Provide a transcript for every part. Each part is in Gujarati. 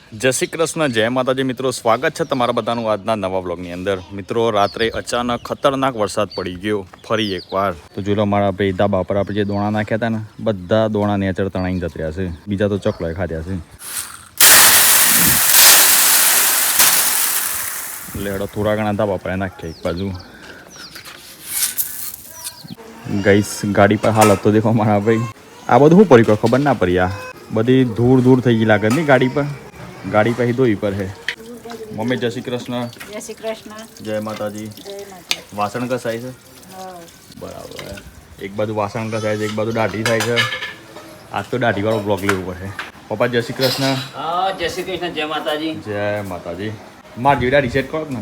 જય શ્રી કૃષ્ણ, જય માતાજી મિત્રો. સ્વાગત છે તમારા બધાનું આજના નવા વ્લોગની અંદર. મિત્રો, રાત્રે અચાનક ખતરનાક વરસાદ પડી ગયો ફરી એકવાર. તો જોઈ લો, મારા ભાઈ ધાબા પર આપણે જે દોણા નાખ્યા હતા ને, બધા દોણા નેચર તણાઈ જત રહ્યા છે. બીજા તો ચકલોએ ખાધ્યા છે. લેડો થોડા ઘણા ધાબા પર નાખ્યા એક બાજુ. ગઈસ ગાડી પર હાલત તો દેખો મારા ભાઈ. આ બધું શું પડી ખબર ના પડી. આ બધી ધૂળ ધૂળ થઈ ગઈ લાગે નહીં ગાડી પર. ગાડી પછી દોઈ પર હે. મમ્મી જય શ્રી કૃષ્ણ. જય શ્રી કૃષ્ણ. જય માતાજી. જય માતા. વાસણ કસાય છે હા. બરાબર. એક બાજુ વાસણ કસાય છે, એક બાજુ દાઢી થાય છે. આજ તો દાઢી વાળો બ્લોગ લેવું પડશે. પપ્પા જય શ્રી કૃષ્ણ. હા, જય શ્રી કૃષ્ણ, જય માતાજી. જય માતાજી. માર જેડા રિસેટ કરો ને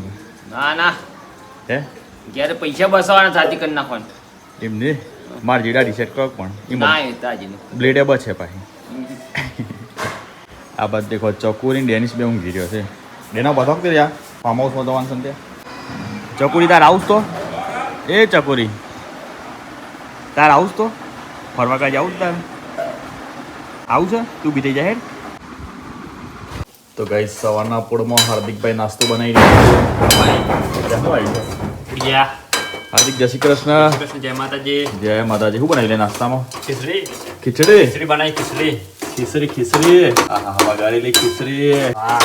ના ના, હે જ્યારે પૈસા બસાવાના સાથી કરી નાખવાનું. એમને માર જેડા રિસેટ કરો પણ ના એ તાજી બ્લેડે બચે પાછી. આ બાદ દેખો ચકુરી ડેનિશ બે ઊંઘી રહ્યો છે. ડેના બતાવો કે યાર ફાર્મ હાઉસમાં જવાનું છે ત્યાં. ચકુરી તાર આવું તો એ ચકુરી તાર આવું તો ફરવા કાંઈ આવું તાર આવું છે તું બી થઈ જાય હેડ. તો ગાઈસ સવારના પોળમાં હાર્દિકભાઈ નાસ્તો બનાવી રહ્યો છે. હાર્દિક જય શ્રી કૃષ્ણ. જય માતાજી. જય માતાજી. શું બનાવી લે નાસ્તામાં? ખીચડી ખીચડી. ખીચડી બનાવી ખીચડી. ખીચડી. હા વગાડી લઈ ખીચડી. હા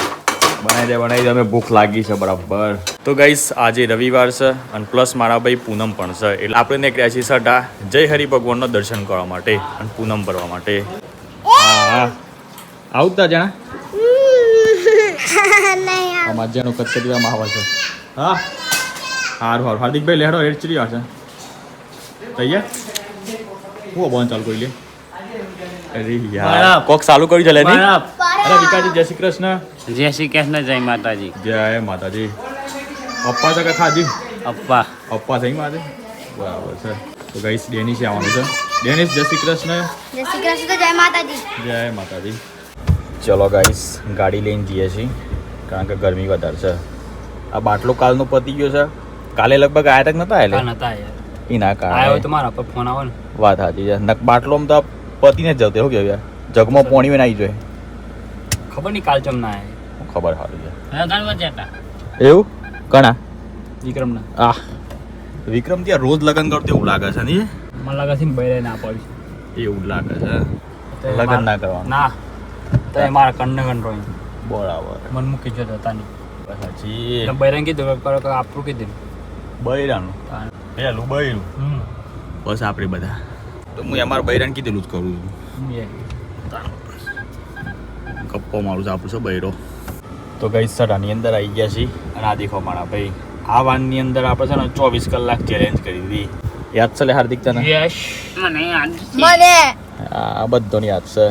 બનાવી દે અમે ભૂખ લાગી છે બરાબર. તો ગાઈસ આજે રવિવાર છે અને પ્લસ મારા ભાઈ પૂનમ પણ છે, એટલે આપણે નીકળ્યા છીએ સટા જય હરિ ભગવાનનો દર્શન કરવા માટે અને પૂનમ ભરવા માટે. હા આવતા જણા અમારે જેનું કચેરીમાં આવે છે. હા સારું સારું. હાર્દિકભાઈ લેડો હેડચરી આવશે તૈયાર. હું બંધ ચાલુ કરી લે. અરે યાર કોક ચાલુ કર્યું છે લે નહીં. અરે વિકાસજી જય શ્રી કૃષ્ણ. જય શ્રી કૃષ્ણ, જય માતાજી. જય માતાજી. અપ્પા છે કે ખાધી? અપ્પા અપ્પા થઈ મારે બરાબર છે. તો ગાઈસ ડેનિશ આવવાનું છે. ડેનિશ જય શ્રી કૃષ્ણ. જય શ્રી કૃષ્ણ. જય માતાજી. જય માતાજી. ચલો ગાઈસ ગાડી લઈને જઈએ છીએ કારણ કે ગરમી વધારે છે. આ બાટલો કાલનો પતી ગયો છે. કાલે લગભગ આયા તક નતા આયેલા નતા યાર. એના આવ્યો કારણે તમારા પર ફોન આવો ને. વાત સાચી છે. નક બાટલોમાં તો પતીને જ જતો એવું કેવું યાર. જગમાં પોણી આવી જોઈએ. ખબર નહીં કાલ ચમ ના આવ્યા. ખબર સારી છે. હા ગાંડવા જતા એવું કણા વિક્રમના. આ વિક્રમ ત્યાં રોજ લગ્ન કરતો એવું લાગે છે નહીં? મને લાગે છે ને બૈરે ના પડી. એવું લાગે છે. લગ્ન ના કરવાનું. ના તો એ મારા કન્ને કંટ્રોલ બરાબર. મન મૂકી જતો હતા નહીં. સાચી બૈરાને કીધું આપણું કીધું. બૈરાનું પેલું બૈરું બસ આપણે બધા તો હું અમારા બૈરાને કીધેલું જ કરું છું. ગપ્પો મારું છે આપણું છે બૈરો. તો ગઈ સટાની અંદર આવી ગયા છીએ અને આ દેખો મારા ભાઈ આ વાનની અંદર આપણે છે ને 24 કલાક ચેલેન્જ કરી દીધી. યાદ છે લે હાર્દિક તને? યશ મને મને આ બધાની યાદ છે.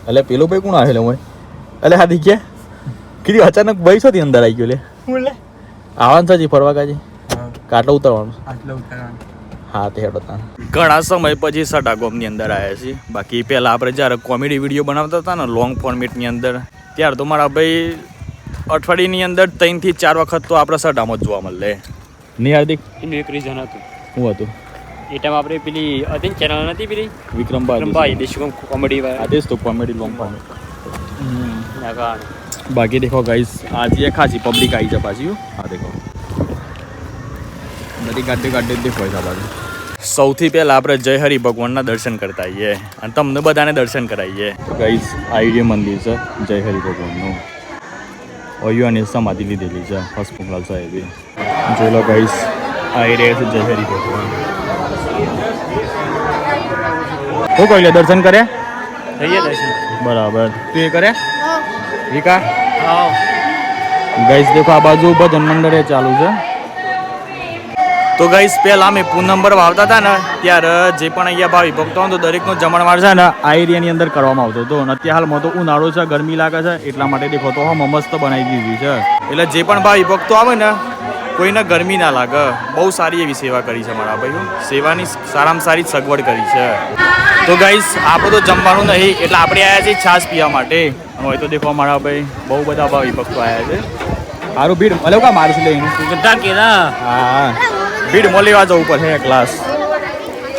એટલે પેલો ભાઈ કોણ આવેલો હોય? એટલે હાર્દિક કે કીધું અચાનક ભાઈ છો અંદર આવી ગયો લે. આવવાનું છે ફરવા કાજી કાટલો ઉતરવાનું. હા તે હેડો તા. ઘણા સમય પછી સટા ગોમની અંદર આવ્યા છીએ. બાકી પહેલાં આપણે જ્યારે કોમેડી વિડીયો બનાવતા હતા ને લોંગ ફોર્મેટની અંદર ત્યારે તો મારા ભાઈ અઠવાડિયાની અંદર 3 થી 4 વખત તો આપણે સટામાં જ જોવા મળે. નહીં હાર્દિક? એનું એક રીઝન હતું. શું હતું? એ ટાઈમ આપણે પેલી હતી ચેનલ નથી પેલી વિક્રમભાઈ દેશી કોમેડી આદેશ તો કોમેડી લોંગ ફોર્મેટ. વાળા. બાકી દેખો ગાઈસ આજે ખાસી પબ્લિક આવી છે પાછી. હા દેખો બધી ગાડી ગાડી દેખો છે બાજુ. સૌથી પહેલાં આપણે જય હરિ ભગવાનના દર્શન કરતા આવીએ અને તમને બધાને દર્શન કરાવીએ. ગાઈસ આ મંદિર છે જય હરિ ભગવાનનું. ઓયુઆની સમાધિ લીધેલી છે હસમુખલાલ સાહેબે. જોઈ લો ગાઈસ આ એરિયા છે જય હરિ ભગવાન. શું કહી લે દર્શન કર્યા? થઈએ દર્શન. બરાબર. તું એ કર્યા વિકા? આવો. ગાઈસ દેખો આ બાજુ ભજન મંડળે ચાલુ છે. તો ગાઈસ પહેલાં અમે પૂનમ પર આવતા હતા ને ત્યારે જે પણ અહીંયા ભાવિ ભક્તો હોય તો દરેકનો જમણવાર છે ને આ એરિયાની અંદર કરવામાં આવતો હતો. અને અત્યારે હાલમાં તો ઉનાળો છે, ગરમી લાગે છે એટલા માટે દેખો તો હમ મસ્ત બનાવી દીધી છે. એટલે જે પણ ભાવિ ભક્તો આવે ને કોઈને ગરમી ના લાગે. બહુ સારી એવી સેવા કરી છે મારા ભાઈઓ. સેવાની સારામાં સારી સગવડ કરી છે. તો ગાઈસ આપણે તો જમવાનું નહીં એટલે આપણે આવ્યા છીએ છાશ પીવા માટે. હોય તો દેખો મારા ભાઈ બહુ બધા ભાવિ ભક્તો આવ્યા છે. સારું ભીડ મળે કા મારથી લઈને હા ભીડ મોલીવા જવું પડશે. ગ્લાસ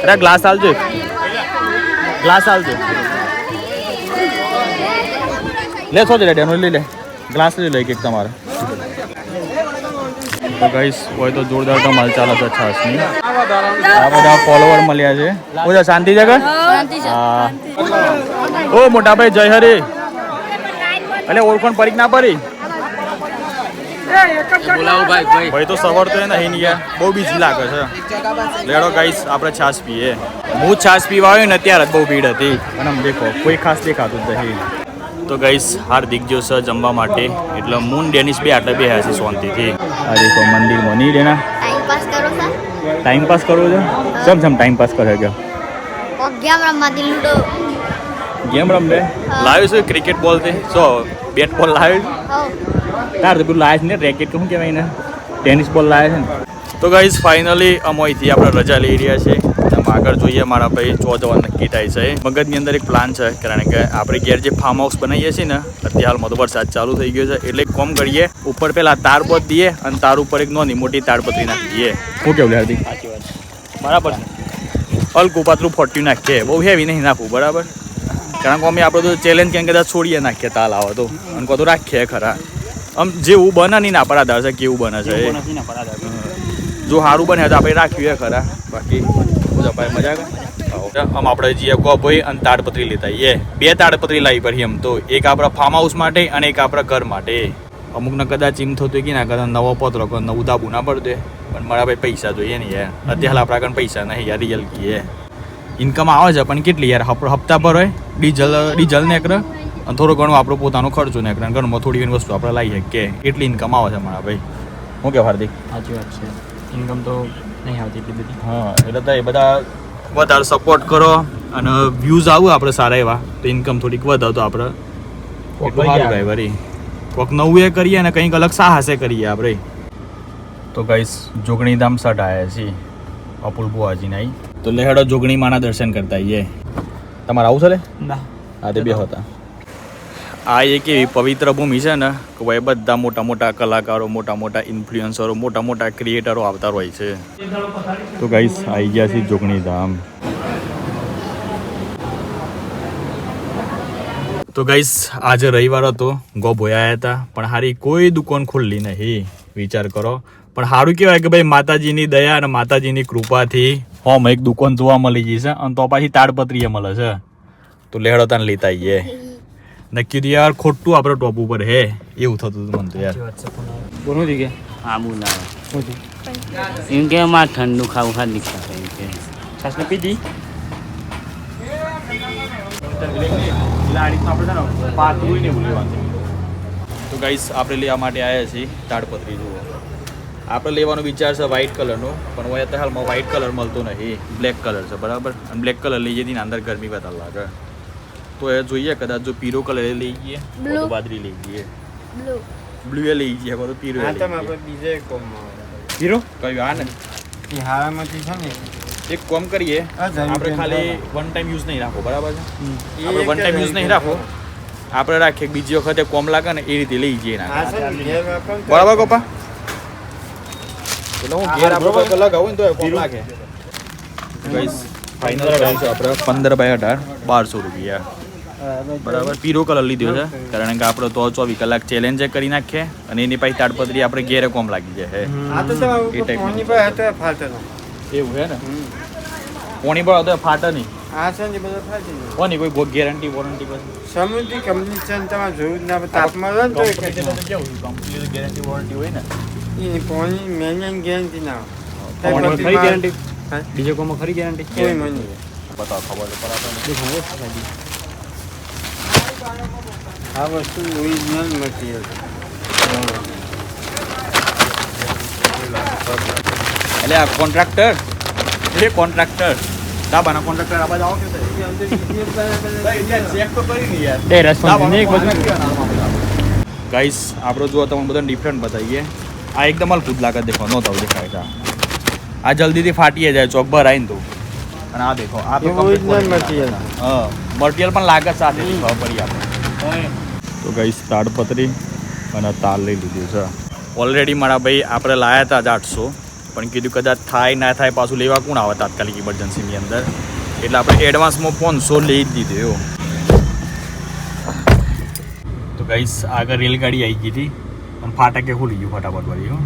અરે ગ્લાસ આલજો લે છો દે ડેનો લઈ લે ગ્લાસ લઈ લે એક તમારે તો ગાઈસ હોય તો જોરદાર ધમાલ ચાલે છે છાસની આ બધા ફોલોવર મળ્યા છે ઓજા શાંતિ છે કે હા ઓ મોટા ભાઈ જય હરે એટલે ઓળખણ પરીક ના પરી ભાઈ તો સવાર તો નહીં યાર બહુ બીજી લાગે છે લેડો ગાઈસ આપણે છાસ પીએ હું છાસ પીવા આવ્યો ને ત્યારે જ બહુ ભીડ હતી અને આમ દેખો કોઈ ખાસ દેખાતું જ નહીં તો ગાઈસ હાર્દિક જો છે જમવા માટે એટલે મૂન ડેનિશ બે આટલે બે છે શાંતિથી આ દેખો મંદિરમાં નહીં દેના ટાઈમ પાસ કરો સર ટાઈમ પાસ કરવો છે સમ ટાઈમ પાસ કરે કે ગેમ રમવા દી લૂડો ગેમ રમલે લાવ્યો છે ક્રિકેટ બોલ તે સો બેટ બોલ લાવ્યો હો તાર તો પેલું લાવ્યો છે ને રેકેટ શું કહેવાય ને ટેનિસ બોલ લાવ્યો છે ને તો ગાઈસ ફાઇનલી અમોયથી આપણે રજા લઈ રહ્યા છે આગળ જોઈએ મારા ભાઈ ચો જવા નક્કી થાય છે મગજની અંદર એક પ્લાન છે કારણ કે આપણે ઘેર જે ફાર્મ હાઉસ બનાવીએ છીએ ને અત્યારે હાલમાં તો વરસાદ ચાલુ થઈ ગયો છે એટલે કોમ કરીએ ઉપર પેલા તાર પોત દઈએ અને તાર ઉપર એક નાની મોટી તાડપત્રી નાખી દઈએ શું કેવું હાર્દિક સાચી વાત બરાબર છે હલકું પાતળું ફોટ્યું નાખીએ બહુ હેવી નહીં નાખવું બરાબર કારણ કે અમે આપણે તો ચેલેન્જ કેમ કદાચ છોડીએ નાખીએ તાલ આવે તો અને કહો તો રાખીએ ખરા આમ જેવું બને નહીં ના પર આધાર છે કેવું બને છે એ. નથી ને બરાબર જો સારું બને તો આપણે રાખીએ ખરા બાકી ભાઈ મજા આવે આમ આપણે જઈએ ભાઈ અને તાડપત્રી લેતા આવીએ બે તાડપત્રી લાવી પડી એમ તો એક આપણા ફાર્મ હાઉસ માટે અને એક આપણા ઘર માટે અમુકને કદાચ એમ થતું કે ના કદાચ નવો પત્રો નવું દાબુ ના પડે પણ મારા ભાઈ પૈસા જોઈએ ને યાર અત્યારે આપણા આગળ પૈસા નહીં યાર રિયલ કીએ ઇન્કમ આવે છે પણ કેટલી યાર હપ્તા પર હોય ડીઝલ નેકરે અને થોડો ઘણો આપણો પોતાનો ખર્ચો નેકરે ઘરમાં થોડી ઘણી વસ્તુ આપણે લાવીએ કે એટલી ઇન્કમ આવે છે મારા ભાઈ શું કે હાર્દિક સાચી વાત છે ઇન્કમ તો નહીં આવતી એટલી બધી હા એટલે તો એ બધા વધારે સપોર્ટ કરો અને વ્યૂઝ આવું આપણે સારા એવા તો ઇન્કમ થોડીક વધે તો આપણે એટલું સારું રહે વળી કોઈક નવું એ કરીએ અને કંઈક અલગ સાહસે કરીએ આપણે તો ગાઈસ જોગણી ધામ સટ આવ્યા છીએ અપુલ બુઆજી નાઈ તો લેહડો જોગણી માના દર્શન કરતા આવીએ તમારે આવું છે લે ના હા તે બે હતા આ એક એવી પવિત્ર ભૂમિ છે ને કે ભાઈ બધા મોટા મોટા કલાકારો મોટા મોટા ઇન્ફ્લુએન્સરો મોટા મોટા ક્રિએટરો આવતા હોય છે તો ગાઈસ આવી ગયા છે જોગણી ધામ તો ગાઈસ આજે રવિવાર હતો ગો ભોયા હતા પણ હારી કોઈ દુકાન ખુલ્લી નહીં વિચાર કરો પણ સારું કહેવાય કે ભાઈ માતાજીની દયા અને માતાજીની કૃપાથી હોમ એક દુકાન જોવા મળી ગઈ છે અને તો પાછી તાડપત્રી મળે છે તો લેહડો તાને લેતા આવીએ નક્કી તો યાર ખોટું આપણે ટોપ ઉપર હે એવું થતું હતું મને તો યાર બોલું છું કે આબુ ના એમ કે અમારે ઠંડુ ખાવું ખાલી દીક્ષા એમ કે છાસને પીધી તો ગાઈસ આપણે લેવા માટે આવ્યા છીએ તાડપત્રી જુઓ આપણે લેવાનો વિચાર છે વ્હાઇટ કલરનો પણ હું અત્યારે હાલમાં વ્હાઇટ કલર મળતો નહીં બ્લેક કલર છે બરાબર અને બ્લેક કલર લઈ જઈએ અંદર ગરમી વધારે લાગે તો એ જોઈએ કદાચ જો પીરો કલર એ લઈ જઈએ તો બાદરી લઈ જઈએ બ્લુ એ લઈ જઈએ તો પીરો પીરો કયું આ ને એક કોમ કરીએ આપણે ખાલી વન ટાઈમ યુઝ નહીં રાખો બરાબર છે આપણે વન ટાઈમ યુઝ નહીં રાખો આપણે રાખીએ બીજી વખતે કોમ લાગે ને એ રીતે લઈ જઈએ બરાબર કોપા એટલે હું ઘેર આપણો કોઈ લગાવું ને તો કોમ લાગે ગાઈસ ફાઇનલ પ્રાઇસ આપણે 15/18 1200 રૂપિયા બરાબર પીરો કલર લીધો છે કારણ કે આપણે તો 24 કલાક ચેલેન્જ કરી નાખીએ અને એની પાસે તાડપત્રી આપણે ઘેરે કોમ લાગી જાય એ ટાઈપની એવું હે ને પોણી પર હતો ફાટે નહીં કોની કોઈ ગેરંટી વોરંટી પછી સમૃદ્ધિ કંપની છે તમારે જોયું જ ના તાપમાન હોય ને તો કેવું કંપની ગેરંટી વોરંટી હોય ને એની પોણી મેન્યન ગેરંટી ના પોણી ખરી ગેરંટી બીજો કોમાં ખરી ગેરંટી કોઈ મની બતાવો ખબર પર આપણે આ વસ્તુ ઓરિજિનલ મટીરિયલ એટલે આ કોન્ટ્રાક્ટર ડાબાના કોન્ટ્રાક્ટર આબાદ આવો કે ચેક તો કરી નહીં યાર એ રેસ્પોન્સ નહીં એક બધું ગાઈસ આપણો જો તમને બધાને ડિફરન્ટ બતાવીએ આ એકદમ અલકુદ લાગે દેખો નો તો દેખાય છે આ જલ્દીથી ફાટીએ જાય ચોક ભર આવીને તો અને આ દેખો આ તો ઓરિજિનલ મટીરિયલ હા મટીરિયલ પણ લાગે સાથે ખબર પડી આપણે તો ગાઈસ તાડપત્રી અને તાલ લઈ લીધું છે ઓલરેડી મારા ભાઈ આપણે લાયા હતા 800 પણ કીધું કદાચ થાય ના થાય પાછું લેવા કોણ આવે તાત્કાલિક ઇમરજન્સીની અંદર એટલે આપણે એડવાન્સમાં 500 લઈ જ દીધો તો ગાઈસ આગળ રેલગાડી આવી ગઈ હતી અને ફાટકે ખુલી ગયું ફટાફટ વળી હો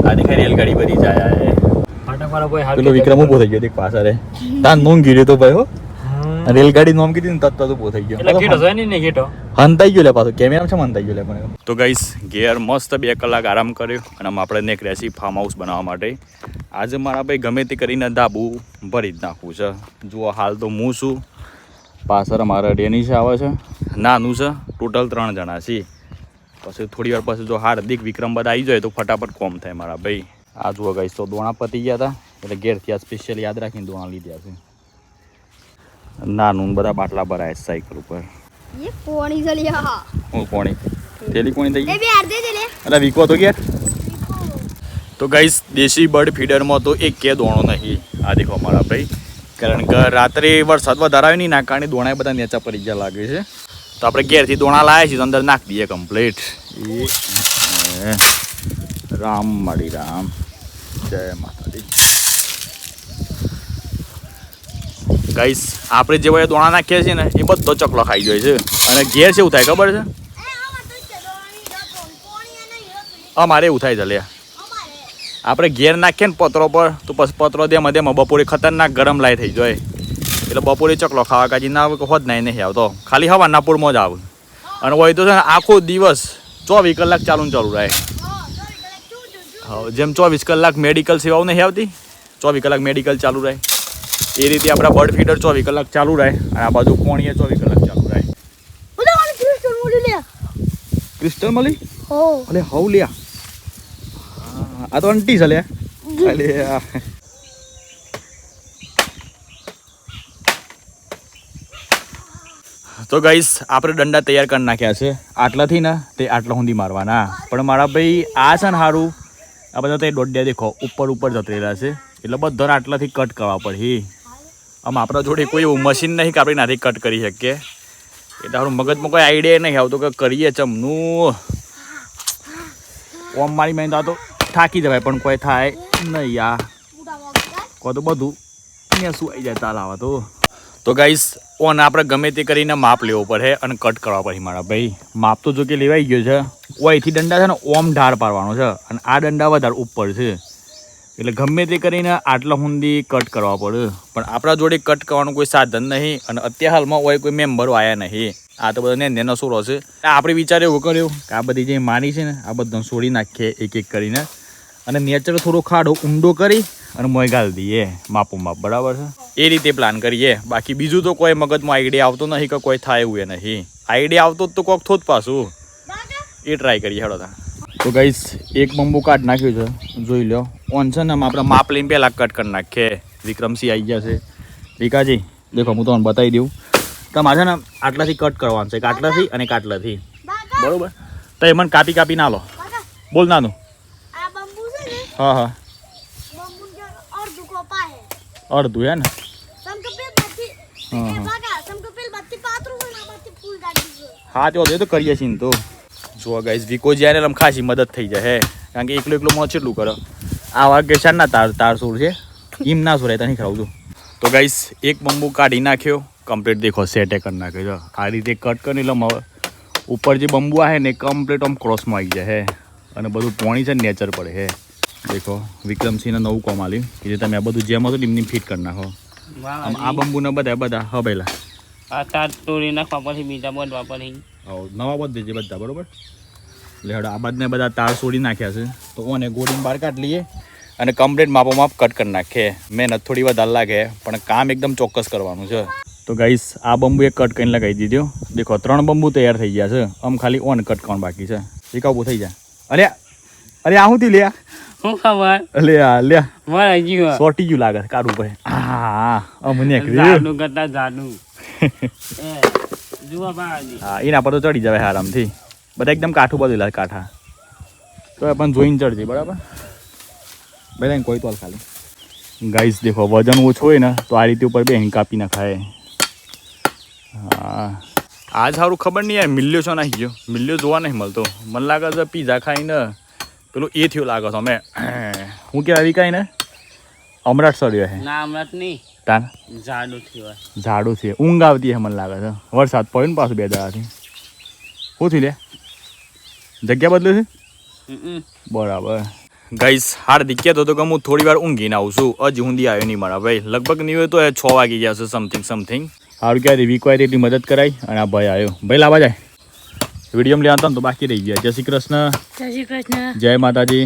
આ દેખાય રેલગાડી બધી જાય ફટાફટ કોઈ પેલો વિક્રમ ઉભો થઈ ગયો દેખ પાછળ તાન નોમ ગીર્યો તો ભાઈ હો રેલગાડી નોમ કીધી ને તત્વ ઉભો થઈ ગયો એટલે ગેટો જોઈ ને ગેટો હંતાઈ ગયો લે પાછો કેમેરા છે હંતાઈ ગયો લે પણ તો ગાઈસ ઘેર મસ્ત 2 કલાક આરામ કર્યો અને આપણે નીકળ્યા છીએ ફાર્મ હાઉસ બનાવવા માટે આજે મારા ભાઈ ગમે તે કરીને ધાબુ ભરી જ નાખવું છે જુઓ હાલ તો હું છું પાછળ મારા ડેનિશ આવે છે નાનું છે ટોટલ 3 જણા છીએ પછી થોડી વાર પછી જો હાર્દિક વિક્રમ બધા આવી જાય તો ફટાફટ કોમ થાય મારા ભાઈ આ જુઓ ગાઈસ તો દોણા પતી ગયા હતા એટલે ઘેરથી આ સ્પેશિયલ યાદ રાખીને દોણા લીધા છે નાનું બધા બાટલા ભરાય સાયકલ ઉપર ये पोनी चली हा હું કોણી તેલી કોણી થઈ ए ગઈ बे आर दे ले અલા વીકો તો ગયા તો ગાઈસ દેશી બર્ડ ફીડરમાં તો એક કે દોણો નહીં આ દેખો મારા ભાઈ કારણ કે રાત્રે વરસાદ વધારે આવ્યો નહીં ના કારણે દોણા બધા નેચા પડી ગયા લાગે છે તો આપણે ઘેરથી દોણા લાવ્યા છીએ તો અંદર નાખી દઈએ કમ્પ્લીટ રામ માડી રામ જય માતાજી ગાઈસ આપણે જે ભાઈ દોણા નાખીએ છીએ ને એ બધો ચકલો ખાઈ જાય છે અને ઘેર છે એવું થાય ખબર છે અમારે એવું થાય છે લે આપણે ઘેર નાખીએ ને પત્રો પર તો પછી પત્રો દેમાં દેમાં બપોરે ખતરનાક ગરમ લાઈ થઈ જાય એટલે બપોરે ચકલો ખાવા કાજી ના આવે કે હોત નહીં આવતો ખાલી હવાના પૂરમાં જ આવે અને હોય તો છે ને આખો દિવસ 24 કલાક ચાલુ રહે જેમ 24 કલાક મેડિકલ સેવાઓ નહીં આવતી 24 કલાક મેડિકલ ચાલુ રહે એ રીતે આપણા બર્ડ ફીડર 24 કલાક ચાલુ રહે અને આ બાજુ કોણીએ 24 કલાક ચાલુ રહે ક્રિસ્ટલ મળી हो અલે હવ લ્યા આ તો આંટી છે લે અલે તો ગાઈસ આપણે દંડા તૈયાર કરી નાખ્યા છે આટલાથી ને તે આટલા સુધી મારવાના પણ મારા ભાઈ આ છે ને સારું આ બધા તે દોડ્યા દેખો ઉપર જતરેલા છે એટલે બધા આટલાથી કટ કરવા પડે આમ આપણા જોડે કોઈ એવું મશીન નહીં કે આપણે નાથી કટ કરી શકીએ એટલે આપણું મગજમાં કોઈ આઈડિયા નહીં આવતો કે કરીએ ચમનું ઓમ મારી મહેનત તો થાકી જવાય પણ કોઈ થાય નહીં યાર કોઈ તો બધું અહીંયા શું આવી જાય તાલ આવે તો ગાઈસ ઓન આપણે ગમે તે કરીને માપ લેવો પડે અને કટ કરવા પડે મારા ભાઈ માપ તો જો કે લેવાઈ ગયો છે ઓયથી દંડા છે ને ઓમ ઢાળ પાડવાનો છે અને આ દંડા વધારે ઉપર છે એટલે ગમે તે કરીને આટલા સુધી કટ કરવા પડે પણ આપણા જોડે કટ કરવાનું કોઈ સાધન નહીં અને અત્યાર હાલમાં હોય કોઈ મેમ્બરો આવ્યા નહીં આ તો બધા નેનો સોરો છે આપણે વિચાર એવું કર્યું કે આ બધી જે માની છે ને આ બધા છોડી નાખીએ એક એક કરીને અને નેચર થોડો ખાડો ઊંડો કરી અને મોય ગાળી દઈએ માપો માપ બરાબર છે એ રીતે પ્લાન કરીએ બાકી બીજું તો કોઈ મગજમાં આઈડિયા આવતો નહીં કે કોઈ થાય એવું એ નહીં આઈડિયા આવતો તો કોક થોત પાછું એ ટ્રાય કરીએ હેડો તો ગાઈસ એક બંબુ કાઢ નાખ્યું છે જોઈ લો ઓન છે ને આપણે માપ લઈને પહેલાં કટ કરી નાખીએ વિક્રમસિંહ આવી ગયા છે રીકાજી દેખો હું તમને બતાવી દઉં તમારે છે ને આટલાથી કટ કરવાનું છે આટલાથી અને આટલાથી બરોબર તો એ મને કાપી ના લો બોલ નાનું આ બંબુ છે ને હા હા બંબુ કે અડધું કોપા હે અડધું હે ને સમકો પેલ બત્તી હા, એ હા. બાગા સમકો પેલ બત્તી પાતરું છે ના બત્તી ફૂલ ગાડી છે હા તે તો કરીએ છીએ ને તો જો ગાઈસ વિકો જ્યારે આમ ખાસી મદદ થઈ જાય હે કારણ કે એકલો મોં કેટલું કરો આ વાગે શાના તાર સોર છે એમ ના સોરાય તને ખરાવું છું તો ગાઈસ એક બંબુ કાઢી નાખ્યો કમ્પ્લીટ દેખો સેટે કરી નાખ્યો છે આ રીતે કટ કરીને એટલે ઉપર જે બંબુ આવે ને કમ્પ્લીટ આમ ક્રોસમાં આવી જાય હે અને બધું પોણી છે નેચર પડે હે દેખો વિક્રમસિંહને નવું કોમ આલ્યું કે જે તમે આ બધું જેમ હતું એમની ફિટ કરી નાખો આમ આ બંબુને બધા હબેલા આ તાર તોડી નાખવા પછી બીજા બંધવા પછી નવા બધ દેજે બધા બરોબર એટલે હેડો આ બધને બધા તાર છોડી નાખ્યા છે તો ઓને ગોળીને બહાર કાઢી લઈએ અને કમ્પ્લીટ માપ કટ કરી નાખીએ મહેનત થોડી વધારે લાગે પણ કામ એકદમ ચોક્કસ કરવાનું છે તો ગાઈસ આ બંબુ એક કટ કરીને લગાવી દીધો દેખો 3 બંબુ તૈયાર થઈ ગયા છે આમ ખાલી ઓન કટ કરવાનું બાકી છે એક ઉભું થઈ જાય અરે આ હું થી લે શું ખબર લે મારા જીવ સોટી ગયું લાગે કાઢવું પડે હા અમને જાડું કરતા જાડું જુઓ બાજી હા એના પર તો ચડી જાય આરામથી બધા એકદમ કાઠું બધું કાંઠા તો પણ જોઈને ચડજે બરાબર બધા કોઈ તો ખાલી ગાઈસ દેખો વજન ઓછું હોય ને તો આ રીતે ઉપર બે કાપી નાખાય હા આ સારું ખબર નહીં યાર મિલ્યો છો નાખી ગયો મિલ્યો જોવા નહીં મળતો મને લાગે છે પીઝા ખાઈને પેલું એ થયું લાગે છે અમે હું કે આવી કાંઈ ને અમરાટ સડ્યો હે ના હમણાં નહીં તાન જાડું થયું ઝાડું છે ઊંઘ આવતી હે મને લાગે છે વરસાદ પડ્યો ને પાછું 2 દાડાથી શું થયું લે જગ્યા બદલે છે બરાબર ગાઈસ હાર્દિક કહેતો હતો કે હું થોડી વાર ઊંઘીને આવું છું હજી ઊંધી આવ્યો નહીં મારા ભાઈ લગભગ નહીં હોય તો 6 વાગી ગયા છે સમથિંગ સારું ક્યારે વીકવાય એટલી મદદ કરાઈ અને આ ભાઈ આવ્યો ભાઈ લાવવા જાય વિડીયો લેવા હતા ને તો બાકી રહી ગયા જય શ્રી કૃષ્ણ જય માતાજી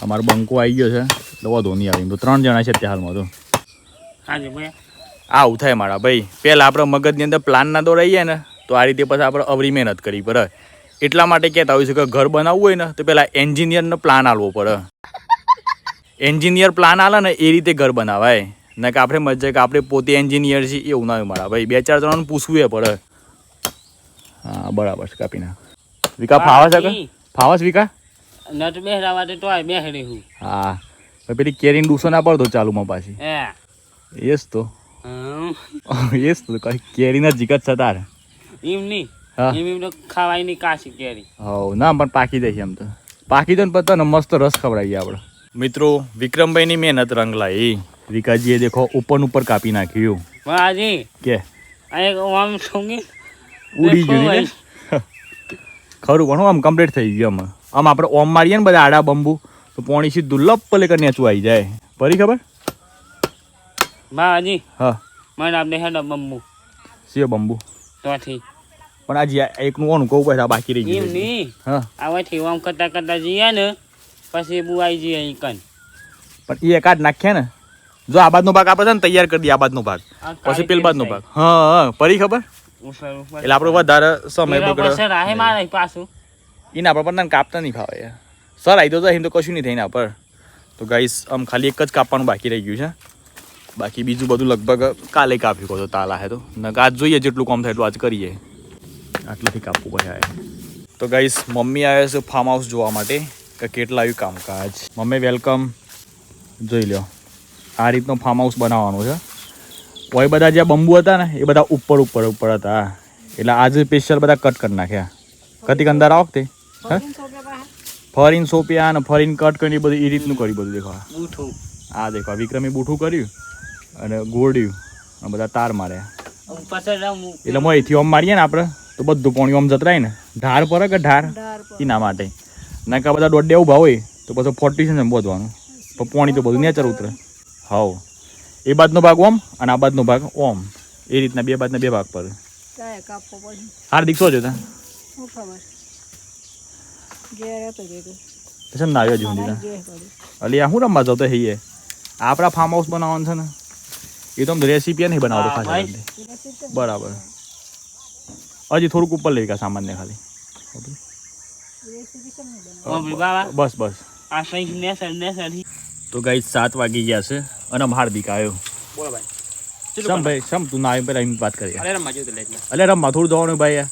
અમારો બંકો આવી ગયો છે એટલે વધુ નહીં આવી તો 3 જણા છે ત્યાં હાલમાં તો હાજી ભાઈ આવું થાય મારા ભાઈ પહેલાં આપણે મગજની અંદર પ્લાન ના દોરાઈએ ને તો આ રીતે પછી આપણે અવરી મહેનત કરવી પડે એટલા માટે કહેતા હોય છે કે ઘર બનાવવું હોય ને તો પહેલાં એન્જિનિયરનો પ્લાન આલવો પડે એન્જિનિયર પ્લાન આલે ને એ રીતે ઘર બનાવાય ને કે આપણે મજા કે આપણે પોતે એન્જિનિયર છીએ એવું ના હોય મારા ભાઈ 2-4 જણાને પૂછવું એ પડે હા બરાબર છે કાપી નાખ વિકા ફાવા છે કે ફાવાસ વિકા નટ બેહરાવા તો તોય બેહરી હું હા પેલી કેરીને ડૂસો ના પડતો ચાલુમાં પાછી એસ તો એસ તો કઈ કેરીના જીગત છે તારે એમ નહીં હા એમ તો ખાવાય નહીં કાશી કેરી હવ ના પણ પાકી જાય એમ તો પાકી જાય ને પતા ને મસ્ત રસ ખવડાવીએ આપણે મિત્રો વિક્રમભાઈની મહેનત રંગ લાવી વિકાજીએ દેખો ઉપર કાપી નાખ્યું હાજી કે આમ સોંગી ઉડી ગયું ને ખરું પણ આમ કમ્પ્લીટ થઈ ગયું આમ આપણે ઓમ મારીએ ને બધા આડા બંબુ તો પોણી સીધું લપ લેકર નેચું આવી જાય પરી ખબર હાજી હા મને આપણે હેડ બમ્બુ સિયો બંબુ તોથી પણ આજે એકનું ઓનું કહું પછી બાકી રહી એમ ગયું નહીં હા આવાથી આમ કરતા જઈએ ને પછી બુઆઈ જઈએ અહીં કન પણ એ એકાદ નાખ્યા ને જો આ બાજનો ભાગ આપણે છે ને તૈયાર કરી દઈએ આ બાજનો ભાગ પછી પેલ બાજનો ભાગ હા પરી ખબર એટલે આપણે વધારે સમય બગડે રાહે મારે પાછું એના પર પણ કાપતા નહીં ખાવા યાર સર આવી તો એમ તો કશું નહીં થાય એના પર તો ગાઈસ આમ ખાલી એક જ કાપવાનું બાકી રહી ગયું છે બાકી બીજું બધું લગભગ કાલે કાપ્યું કહો તો તાલા હે તો આજ જોઈએ જેટલું કામ થાય એટલું આજ કરીએ આટલેથી કાપવું પડે તો ગાઈસ મમ્મી આવ્યા છે ફાર્મ હાઉસ જોવા માટે કે કેટલા આવ્યું કામકાજ મમ્મી વેલકમ જોઈ લો આ રીતનું ફાર્મ હાઉસ બનાવવાનું છે ઓય બધા જે બંબુ હતા ને એ બધા ઉપર હતા એટલે આજે સ્પેશિયલ બધા કટ કરી નાખ્યા કતિક અંદર આ વખતે ફરીન સોપ્યા અને ફરીન કટ કરી બધું એ રીતનું કર્યું બધું દેખો બૂઠું આ દેખો વિક્રમે બૂઠું કર્યું અને ગોળ્યું અને બધા તાર માર્યા એટલે મો અહીંથી ઓમ મારીએ ને આપણે તો બધું પોણી ઓમ જતરાય ને ઢાર પર કે ઢાર એના માટે ના કે બધા દોઢ ઉભા હોય તો પછી 40 છે બોધવાનું પણ પોણી તો બધું નેચર ઉતરે હાવ એ બાજનો ભાગ ઓમ અને આ બાજનો ભાગ ઓમ એ રીતના બે બાજના બે ભાગ પર હાર્દિક શું જોતા ના આવ્યો હજી સુધી અલી આ હું રમવા જાઉં તો હૈયે આપણા ફાર્મ હાઉસ બનાવવાનું છે ને એ તો રેસીપી નહીં બનાવતો ખાસ બરાબર હજી થોડુંક ઉપર લઈ ગયા સામાનને ખાલી બસ તો ગાઈ 7 વાગી ગયા છે અને હાર્દિક આવ્યો સમ ભાઈ સમ તું ના આવ્યો પેલા એમ વાત કરી અલે રમવા થોડું જવાનું ભાઈ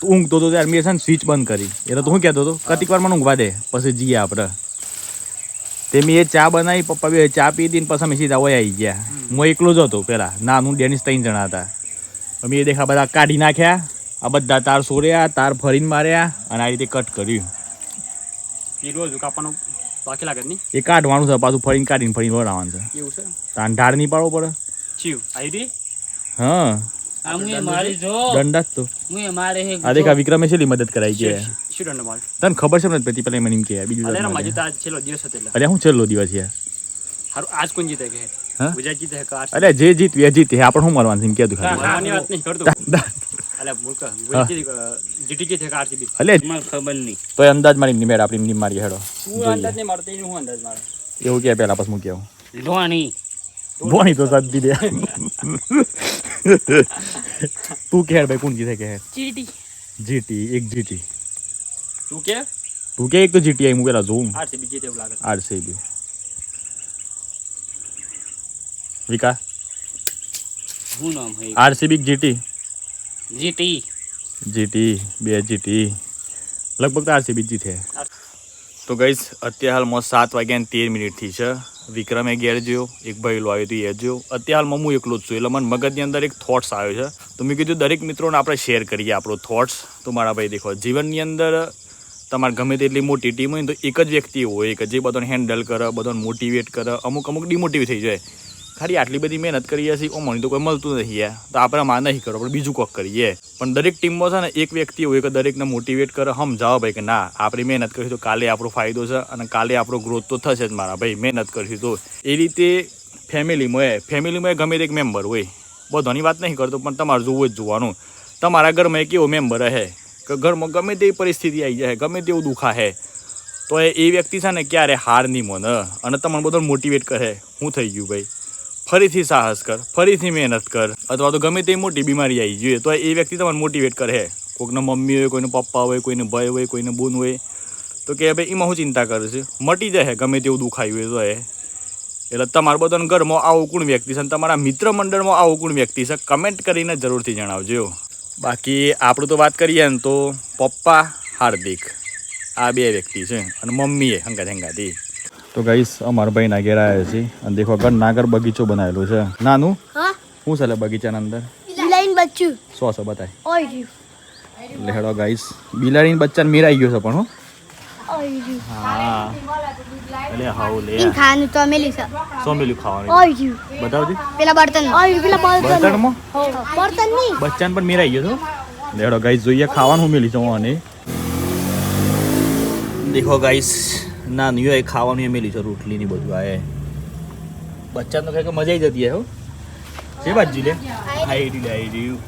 તું ઊંઘતો તો યાર મેં છે ને સ્વિચ બંધ કરી એટલે તો હું કહેતો હતો કતિક વાર મને ઊંઘવા દે પછી જઈએ આપણે તે મેં એ ચા બનાવી પપ્પા બી ચા પી દીને પછી અમે સીધા વયા આવી ગયા હું એકલો જ હતો પેલા નાનું ડેનિસ 3 જણા હતા અમે એ દેખા બધા કાઢી નાખ્યા આ બધા તાર સોર્યા તાર ફરીને માર્યા અને આ રીતે કટ કર્યું બાકી લાગે નહીં એ કાઢવાનું છે પાછું ફરીને કાઢીને વળાવવાનું છે એવું છે તાન ઢાળ નહીં પાડવો પડે હા દંડા જ તો આ દેખા વિક્રમે છેલ્લી મદદ કરાઈ છે તને ખબર છે ને પેતી પેલા મને એમ કે બીજું અરે હું છેલ્લો દિવસ યાર અરે જે જીત્યું એ જીતે આપણે શું મળવાનું એમ કીધું તો અંદાજ મારી મેળ આપણી મારી હેડો એવું કે પેલા પછી મૂકી આવું ભોણી તો સાદી દે તું કે ભાઈ કોણ જીતે કે જીટી એક જીટી તું કે એક તો જીટી હું પેલા જોઉં આરસીબી વિકા આરસીબી જીટી બે જીટી લગભગ તો આરસીબી જીતે તો ગાઈસ અત્યારે હાલમાં 7 વાગ્યા 13 મિનિટથી છે વિક્રમે ઘેર જોયો એક ભાઈ આવ્યો તો એ જોયો અત્યારે હાલમાં હું એકલો જ છું એટલે મને મગજની અંદર એક થોટ્સ આવ્યો છે તો મેં કીધું દરેક મિત્રોને આપણે શેર કરીએ આપણો થોટ્સ તો મારા ભાઈ દેખો જીવનની અંદર તમારે ગમે તેટલી મોટી ટીમ હોય ને તો એક જ વ્યક્તિ હોય કે જે બધાને હેન્ડલ કરે બધાને મોટિવેટ કરે અમુક ડિમોટિવેટ થઈ જાય ખાલી આટલી બધી મહેનત કરીએ છીએ ઓ મને તો કોઈ મળતું નથી યાર તો આપણે માં નહીં કરો આપણે બીજું કોક કરીએ પણ દરેક ટીમમાં છે ને એક વ્યક્તિ હોય કે દરેકને મોટિવેટ કરે સમજાવો ભાઈ કે ના આપણી મહેનત કરીશું તો કાલે આપણો ફાયદો છે અને કાલે આપણો ગ્રોથ તો થશે જ મારા ભાઈ મહેનત કરીશું તો એ રીતે ફેમિલીમાં ગમે તે એક મેમ્બર હોય બધાની વાત નહીં કરતો પણ તમારે જોવું જ જોવાનું તમારા ઘરમાં એક એવો મેમ્બર હે કે ઘરમાં ગમે તેવી પરિસ્થિતિ આવી જાય ગમે તેવું દુખા હે તો એ વ્યક્તિ છે ને ક્યારે હાર નહીં માને અને તમને બધો મોટિવેટ કરે શું થઈ ગયું ભાઈ ફરીથી સાહસ કર ફરીથી મહેનત કર અથવા તો ગમે તેવી મોટી બીમારી આવી જોઈએ તો એ વ્યક્તિ તમને મોટિવેટ કરે કોઈના મમ્મી હોય કોઈનો પપ્પા હોય કોઈને ભાઈ હોય કોઈને બોન હોય તો કે ભાઈ એમાં હું ચિંતા કરે છે મટી જાય ગમે તેવું દુખાયું હોય તો એટલે તમારા બધાના ઘરમાં આવું કોણ વ્યક્તિ છે અને તમારા મિત્ર મંડળમાં આવું કોણ વ્યક્તિ છે કમેન્ટ કરીને જરૂરથી જણાવજો બાકી આપણું તો વાત કરીએ ને તો પપ્પા હાર્દિક આ બે વ્યક્તિ છે અને મમ્મીએ હંગાથી તો ગાઈસ અમારા ભાઈ ના ઘેર આવ્યા છે અને દેખો ઘર બગીચો બનાવેલો છે નાનું हाँ શું છે બગીચાના અંદર बिलाइन बच्चू સો છે બતાય और यू એટલે હેડો ગાઈસ બિલાડીને બચ્ચાને મેરાઈ ગયો છે પણ હો और यू હા એટલે હાઉ લે इन खाने तो मिली सर સો મિલ્યું ખાવાનું और यू બતાવજે पेला बर्तन और यू पेला બર્તનમાં बर्तन नहीं બચ્ચાને પણ મેરાઈ ગયો છો લેડો ગાઈસ જોઈએ ખાવાનું મેલી જવું અને દેખો ગાઈસ નાનું એ ખાવાનું એ મેલી છે રોટલી ની બધું આ બચ્ચાને તો કઈ મજા આવી જતી હે હો જે બાજુ લે આઈ રહ્યું